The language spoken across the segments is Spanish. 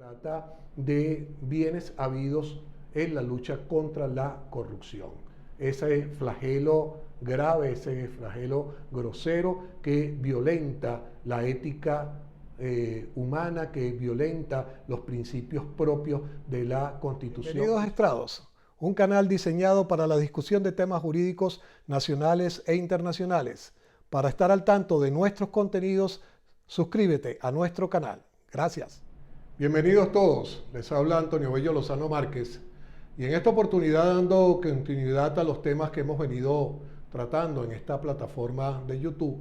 trata de bienes habidos en la lucha contra la corrupción. Ese flagelo grave, ese flagelo grosero que violenta la ética humana, que violenta los principios propios de la Constitución. Bienvenidos a Estrados, un canal diseñado para la discusión de temas jurídicos nacionales e internacionales. Para estar al tanto de nuestros contenidos, suscríbete a nuestro canal. Gracias. Bienvenidos todos, les habla Antonio Bello Lozano Márquez y en esta oportunidad dando continuidad a los temas que hemos venido tratando en esta plataforma de YouTube,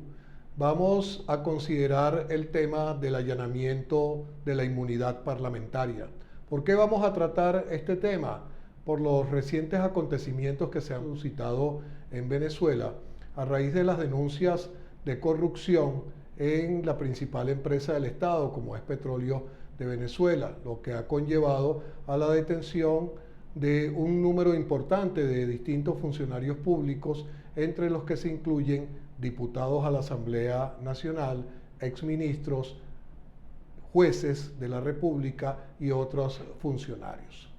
vamos a considerar el tema del allanamiento de la inmunidad parlamentaria. ¿Por qué vamos a tratar este tema? Por los recientes acontecimientos que se han suscitado en Venezuela a raíz de las denuncias de corrupción en la principal empresa del Estado, como es Petróleo de Venezuela, lo que ha conllevado a la detención de un número importante de distintos funcionarios públicos, entre los que se incluyen diputados a la Asamblea Nacional, exministros, jueces de la República y otros funcionarios,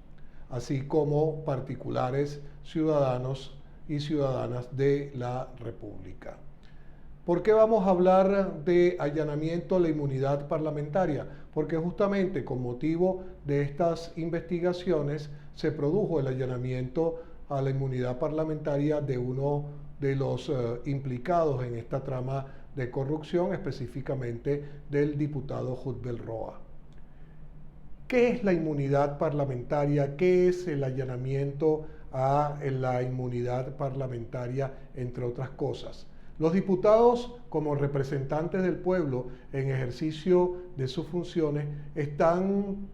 así como particulares ciudadanos y ciudadanas de la República. ¿Por qué vamos a hablar de allanamiento a la inmunidad parlamentaria? Porque justamente con motivo de estas investigaciones se produjo el allanamiento a la inmunidad parlamentaria de uno de los implicados en esta trama de corrupción, específicamente del diputado Jutbel Roa. ¿Qué es la inmunidad parlamentaria? ¿Qué es el allanamiento a la inmunidad parlamentaria, entre otras cosas? Los diputados, como representantes del pueblo en ejercicio de sus funciones, están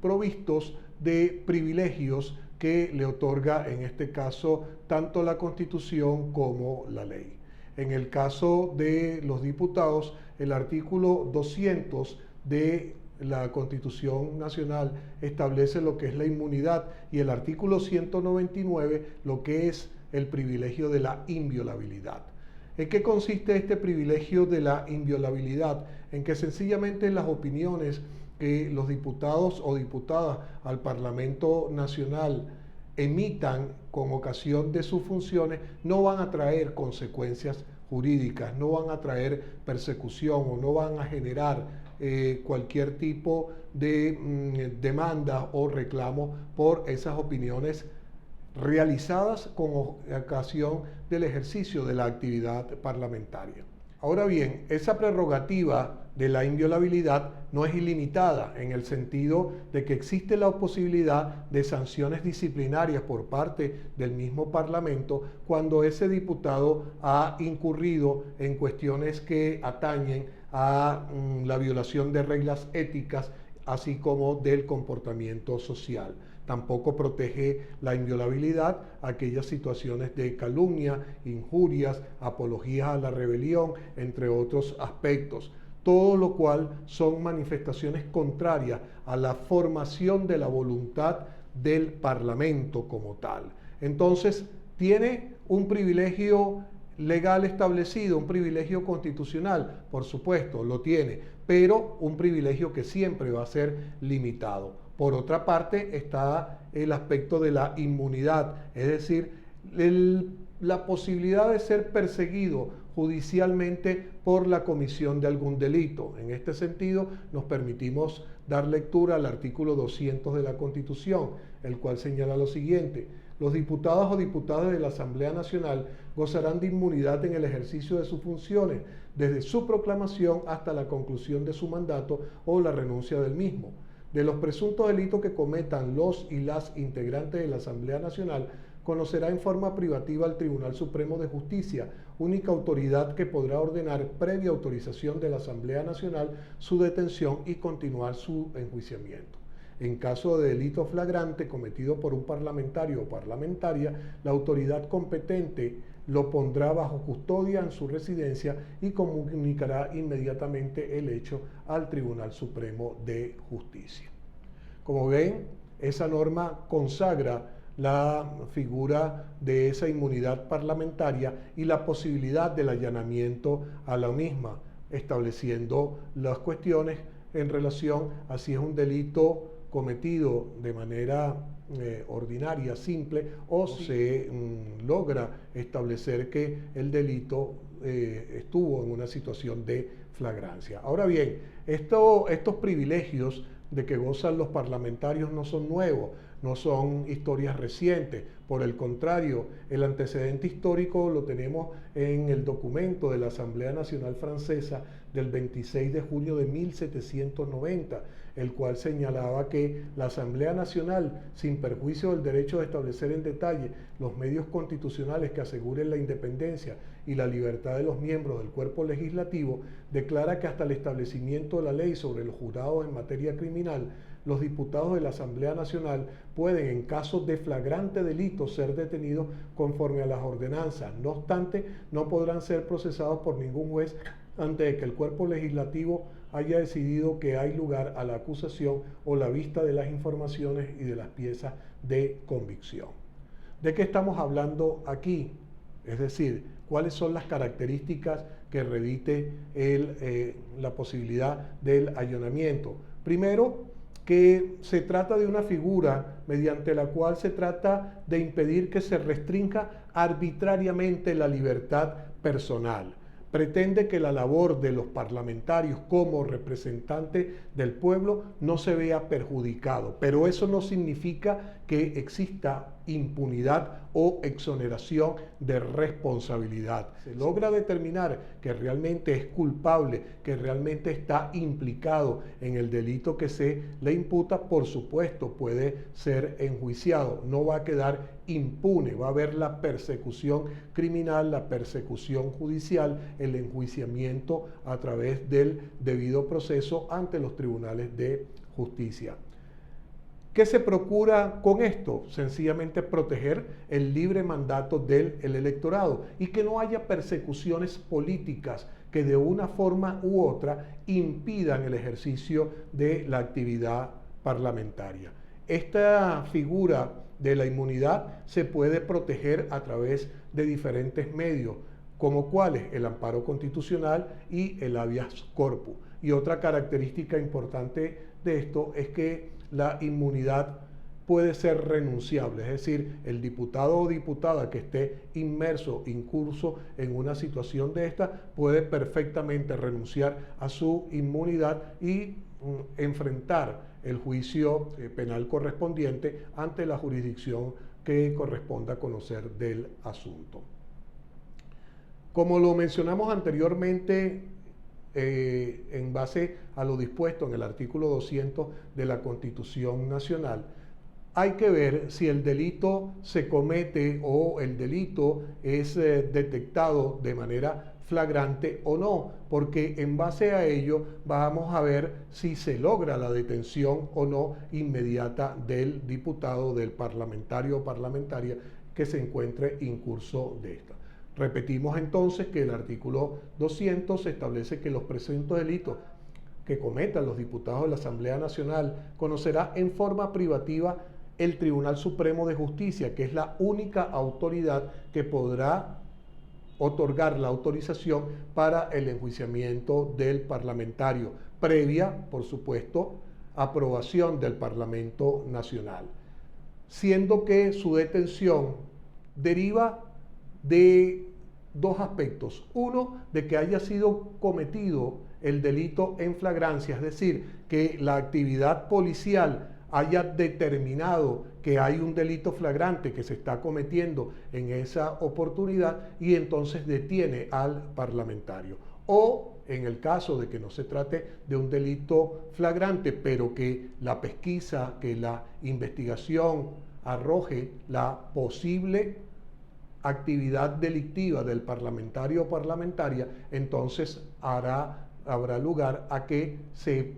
provistos de privilegios que le otorga, en este caso, tanto la Constitución como la ley. En el caso de los diputados, el artículo 200 de la Constitución Nacional establece lo que es la inmunidad y el artículo 199 lo que es el privilegio de la inviolabilidad. ¿En qué consiste este privilegio de la inviolabilidad? En que sencillamente las opiniones que los diputados o diputadas al Parlamento Nacional emitan con ocasión de sus funciones no van a traer consecuencias jurídicas, no van a traer persecución o no van a generar cualquier tipo de demanda o reclamo por esas opiniones realizadas con ocasión del ejercicio de la actividad parlamentaria. Ahora bien, esa prerrogativa de la inviolabilidad no es ilimitada en el sentido de que existe la posibilidad de sanciones disciplinarias por parte del mismo Parlamento cuando ese diputado ha incurrido en cuestiones que atañen a la violación de reglas éticas, así como del comportamiento social. Tampoco protege la inviolabilidad aquellas situaciones de calumnia, injurias, apologías a la rebelión, entre otros aspectos. Todo lo cual son manifestaciones contrarias a la formación de la voluntad del Parlamento como tal. Entonces, tiene un privilegio legal establecido, un privilegio constitucional, por supuesto, lo tiene, pero un privilegio que siempre va a ser limitado. Por otra parte, está el aspecto de la inmunidad, es decir, la posibilidad de ser perseguido judicialmente por la comisión de algún delito. En este sentido, nos permitimos dar lectura al artículo 200 de la Constitución, el cual señala lo siguiente: los diputados o diputadas de la Asamblea Nacional gozarán de inmunidad en el ejercicio de sus funciones, desde su proclamación hasta la conclusión de su mandato o la renuncia del mismo. De los presuntos delitos que cometan los y las integrantes de la Asamblea Nacional, conocerá en forma privativa al Tribunal Supremo de Justicia, única autoridad que podrá ordenar, previa autorización de la Asamblea Nacional, su detención y continuar su enjuiciamiento. En caso de delito flagrante cometido por un parlamentario o parlamentaria, la autoridad competente lo pondrá bajo custodia en su residencia y comunicará inmediatamente el hecho al Tribunal Supremo de Justicia. Como ven, esa norma consagra la figura de esa inmunidad parlamentaria y la posibilidad del allanamiento a la misma, estableciendo las cuestiones en relación a si es un delito cometido de manera ordinaria, simple, o si se logra establecer que el delito estuvo en una situación de flagrancia. Ahora bien, estos privilegios de que gozan los parlamentarios no son nuevos, no son historias recientes. Por el contrario, el antecedente histórico lo tenemos en el documento de la Asamblea Nacional Francesa del 26 de junio de 1790, el cual señalaba que la Asamblea Nacional, sin perjuicio del derecho de establecer en detalle los medios constitucionales que aseguren la independencia y la libertad de los miembros del cuerpo legislativo, declara que hasta el establecimiento de la ley sobre los juzgados en materia criminal, los diputados de la Asamblea Nacional pueden, en casos de flagrante delito, ser detenidos conforme a las ordenanzas. No obstante, no podrán ser procesados por ningún juez antes de que el cuerpo legislativo haya decidido que hay lugar a la acusación o la vista de las informaciones y de las piezas de convicción. ¿De qué estamos hablando aquí? Es decir, ¿cuáles son las características que reviste la posibilidad del allanamiento? Primero, que se trata de una figura mediante la cual se trata de impedir que se restrinja arbitrariamente la libertad personal. Pretende que la labor de los parlamentarios como representantes del pueblo no se vea perjudicado, pero eso no significa que exista impunidad o exoneración de responsabilidad. Se logra determinar que realmente es culpable, que realmente está implicado en el delito que se le imputa, por supuesto puede ser enjuiciado, no va a quedar impune, va a haber la persecución criminal, la persecución judicial, el enjuiciamiento a través del debido proceso ante los tribunales de justicia. ¿Qué se procura con esto? Sencillamente proteger el libre mandato del electorado y que no haya persecuciones políticas que de una forma u otra impidan el ejercicio de la actividad parlamentaria. Esta figura de la inmunidad se puede proteger a través de diferentes medios, como cuáles: el amparo constitucional y el habeas corpus. Y otra característica importante de esto es que la inmunidad puede ser renunciable, es decir, el diputado o diputada que esté inmerso, incurso en una situación de esta, puede perfectamente renunciar a su inmunidad y enfrentar el juicio penal correspondiente ante la jurisdicción que corresponda conocer del asunto. Como lo mencionamos anteriormente, en base a lo dispuesto en el artículo 200 de la Constitución Nacional, hay que ver si el delito se comete o el delito es detectado de manera flagrante o no, porque en base a ello vamos a ver si se logra la detención o no inmediata del diputado, del parlamentario o parlamentaria que se encuentre incurso de esta. Repetimos entonces que el artículo 200 establece que los presuntos delitos que cometan los diputados de la Asamblea Nacional conocerá en forma privativa el Tribunal Supremo de Justicia, que es la única autoridad que podrá otorgar la autorización para el enjuiciamiento del parlamentario, previa, por supuesto, aprobación del Parlamento Nacional, siendo que su detención deriva de dos aspectos. Uno, de que haya sido cometido el delito en flagrancia, es decir, que la actividad policial haya determinado que hay un delito flagrante que se está cometiendo en esa oportunidad y entonces detiene al parlamentario. O en el caso de que no se trate de un delito flagrante, pero que la pesquisa, que la investigación arroje la posible actividad delictiva del parlamentario o parlamentaria, entonces habrá lugar a que se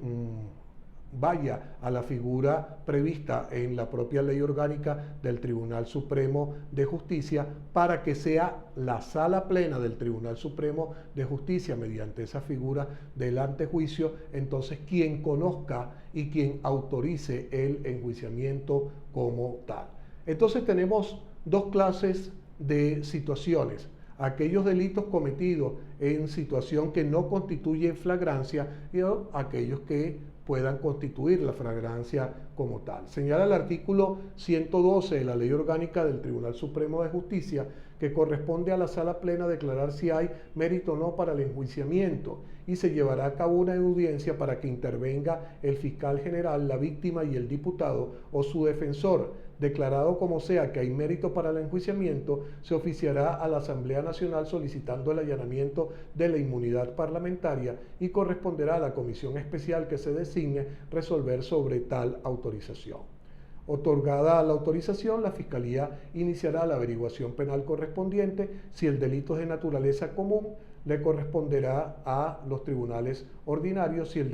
vaya a la figura prevista en la propia ley orgánica del Tribunal Supremo de Justicia para que sea la sala plena del Tribunal Supremo de Justicia, mediante esa figura del antejuicio, entonces quien conozca y quien autorice el enjuiciamiento como tal. Entonces tenemos dos clases de situaciones. aquellos delitos cometidos en situación que no constituye flagrancia y aquellos que puedan constituir la flagrancia como tal. Señala el artículo 112 de la Ley Orgánica del Tribunal Supremo de Justicia que corresponde a la Sala Plena declarar si hay mérito o no para el enjuiciamiento y se llevará a cabo una audiencia para que intervenga el fiscal general, la víctima y el diputado o su defensor. Declarado como sea que hay mérito para el enjuiciamiento, se oficiará a la Asamblea Nacional solicitando el allanamiento de la inmunidad parlamentaria y corresponderá a la comisión especial que se designe resolver sobre tal autorización. Otorgada la autorización, la Fiscalía iniciará la averiguación penal correspondiente. Si el delito es de naturaleza común, le corresponderá a los tribunales ordinarios. Si el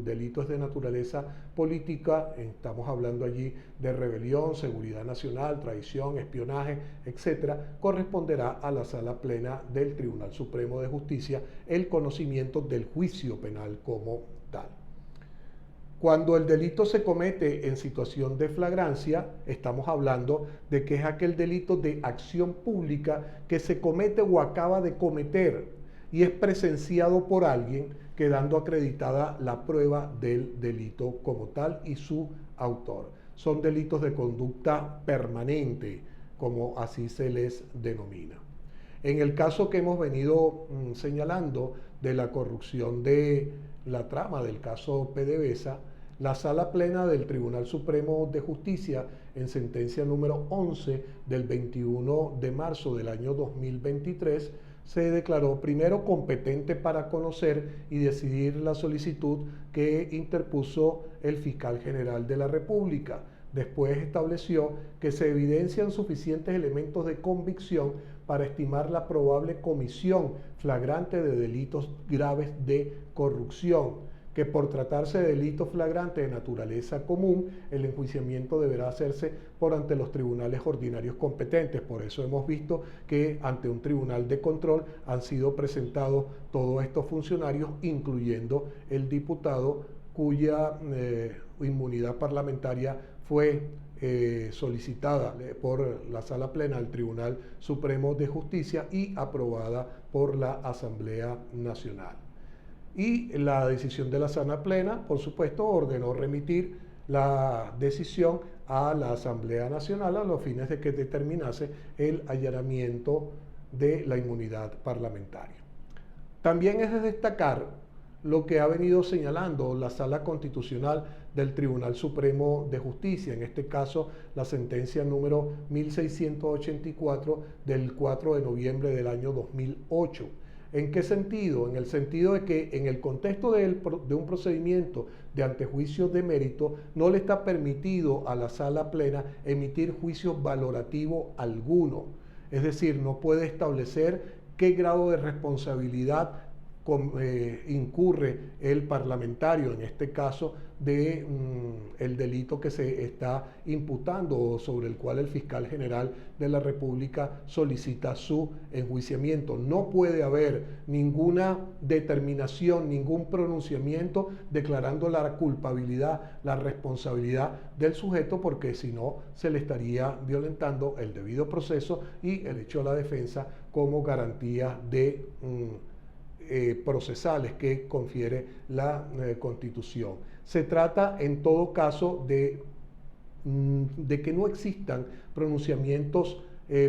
delito es de naturaleza política, estamos hablando allí de rebelión, seguridad nacional, traición, espionaje, etcétera, corresponderá a la Sala Plena del Tribunal Supremo de Justicia el conocimiento del juicio penal como tal. Cuando el delito se comete en situación de flagrancia, estamos hablando de que es aquel delito de acción pública que se comete o acaba de cometer y es presenciado por alguien, quedando acreditada la prueba del delito como tal y su autor. Son delitos de conducta permanente, como así se les denomina. En el caso que hemos venido señalando de la corrupción de la trama del caso PDVSA, la Sala Plena del Tribunal Supremo de Justicia, en sentencia número 11 del 21 de marzo del año 2023, se declaró primero competente para conocer y decidir la solicitud que interpuso el fiscal general de la República. Después estableció que se evidencian suficientes elementos de convicción para estimar la probable comisión flagrante de delitos graves de corrupción, que por tratarse de delito flagrante de naturaleza común, el enjuiciamiento deberá hacerse por ante los tribunales ordinarios competentes. Por eso hemos visto que ante un tribunal de control han sido presentados todos estos funcionarios, incluyendo el diputado cuya inmunidad parlamentaria fue solicitada por la Sala Plena del Tribunal Supremo de Justicia y aprobada por la Asamblea Nacional. Y la decisión de la Sala Plena, por supuesto, ordenó remitir la decisión a la Asamblea Nacional a los fines de que determinase el allanamiento de la inmunidad parlamentaria. También es de destacar lo que ha venido señalando la Sala Constitucional del Tribunal Supremo de Justicia, en este caso la sentencia número 1684 del 4 de noviembre del año 2008. ¿En qué sentido? En el sentido de que en el contexto de un procedimiento de antejuicio de mérito no le está permitido a la Sala Plena emitir juicio valorativo alguno. Es decir, no puede establecer qué grado de responsabilidad incurre el parlamentario, en este caso de el delito que se está imputando o sobre el cual el fiscal general de la República solicita su enjuiciamiento. No puede haber ninguna determinación, ningún pronunciamiento declarando la culpabilidad, la responsabilidad del sujeto, porque si no se le estaría violentando el debido proceso y el derecho a la defensa como garantía de procesales que confiere la Constitución. Se trata en todo caso de que no existan pronunciamientos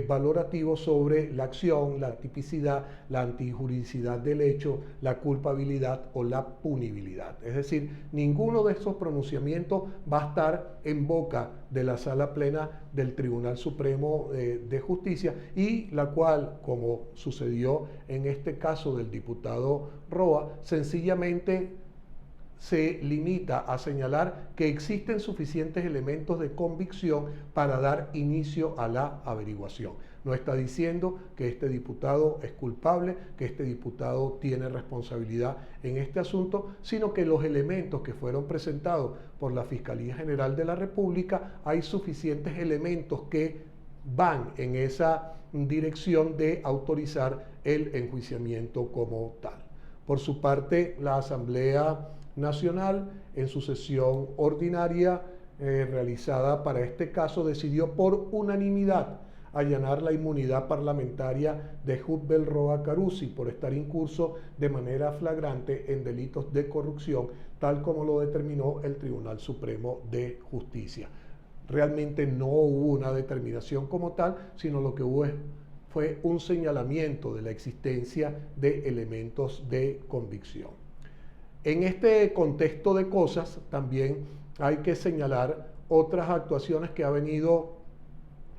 valorativos sobre la acción, la tipicidad, la antijuridicidad del hecho, la culpabilidad o la punibilidad. Es decir, ninguno de estos pronunciamientos va a estar en boca de la Sala Plena del Tribunal Supremo de Justicia y la cual, como sucedió en este caso del diputado Roa, sencillamente se limita a señalar que existen suficientes elementos de convicción para dar inicio a la averiguación. No está diciendo que este diputado es culpable, que este diputado tiene responsabilidad en este asunto, sino que los elementos que fueron presentados por la Fiscalía General de la República, hay suficientes elementos que van en esa dirección de autorizar el enjuiciamiento como tal. Por su parte, la Asamblea Nacional, en su sesión ordinaria realizada para este caso, decidió por unanimidad allanar la inmunidad parlamentaria de Hubel Roa Carusi por estar incurso de manera flagrante en delitos de corrupción, tal como lo determinó el Tribunal Supremo de Justicia. Realmente no hubo una determinación como tal, sino lo que hubo fue un señalamiento de la existencia de elementos de convicción. En este contexto de cosas también hay que señalar otras actuaciones que ha venido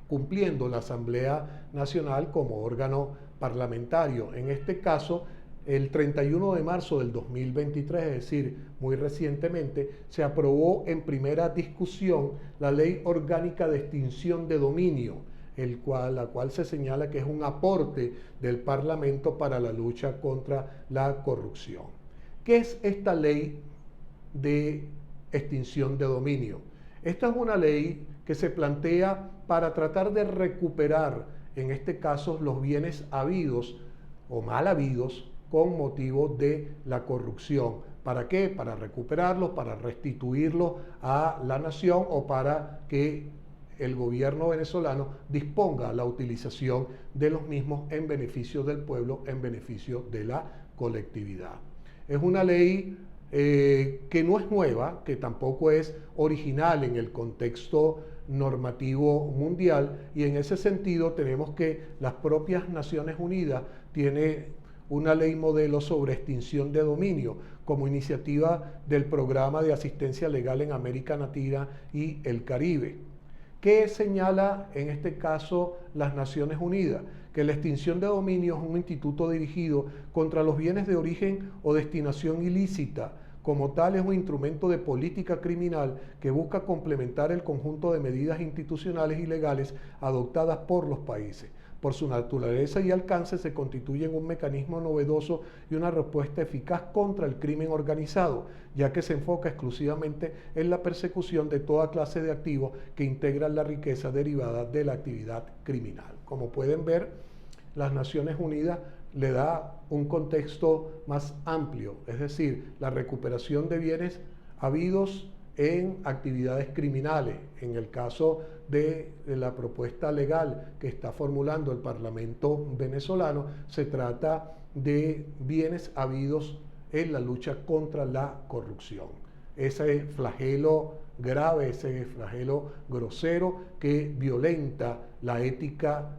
cumpliendo la Asamblea Nacional como órgano parlamentario. En este caso, el 31 de marzo del 2023, es decir, muy recientemente, se aprobó en primera discusión la Ley Orgánica de Extinción de Dominio, la cual se señala que es un aporte del Parlamento para la lucha contra la corrupción. ¿Qué es esta ley de extinción de dominio? Esta es una ley que se plantea para tratar de recuperar, en este caso, los bienes habidos o mal habidos con motivo de la corrupción. ¿Para qué? Para recuperarlos, para restituirlos a la nación o para que el gobierno venezolano disponga la utilización de los mismos en beneficio del pueblo, en beneficio de la colectividad. Es una ley que no es nueva, que tampoco es original en el contexto normativo mundial, y en ese sentido tenemos que las propias Naciones Unidas tienen una ley modelo sobre extinción de dominio como iniciativa del Programa de Asistencia Legal en América Latina y el Caribe. ¿Qué señala en este caso las Naciones Unidas? Que la extinción de dominio es un instituto dirigido contra los bienes de origen o destinación ilícita. Como tal, es un instrumento de política criminal que busca complementar el conjunto de medidas institucionales y legales adoptadas por los países. Por su naturaleza y alcance se constituye en un mecanismo novedoso y una respuesta eficaz contra el crimen organizado, ya que se enfoca exclusivamente en la persecución de toda clase de activos que integran la riqueza derivada de la actividad criminal. Como pueden ver, las Naciones Unidas le da un contexto más amplio, es decir, la recuperación de bienes habidos en actividades criminales. En el caso de la propuesta legal que está formulando el Parlamento venezolano, se trata de bienes habidos en la lucha contra la corrupción. Ese flagelo grave, ese flagelo grosero que violenta la ética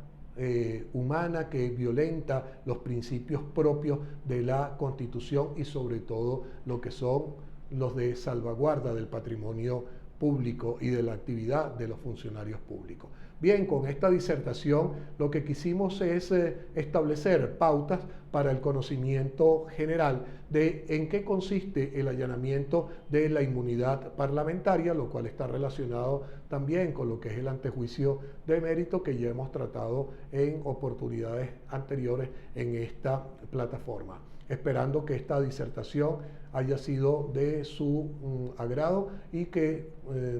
humana, que violenta los principios propios de la Constitución y sobre todo lo que son los de salvaguarda del patrimonio público y de la actividad de los funcionarios públicos. Bien, con esta disertación lo que quisimos es establecer pautas para el conocimiento general de en qué consiste el allanamiento de la inmunidad parlamentaria, lo cual está relacionado también con lo que es el antejuicio de mérito que ya hemos tratado en oportunidades anteriores en esta plataforma. Esperando que esta disertación haya sido de su agrado y que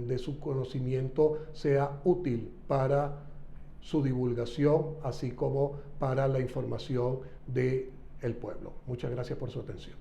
de su conocimiento sea útil para su divulgación, así como para la información del pueblo. Muchas gracias por su atención.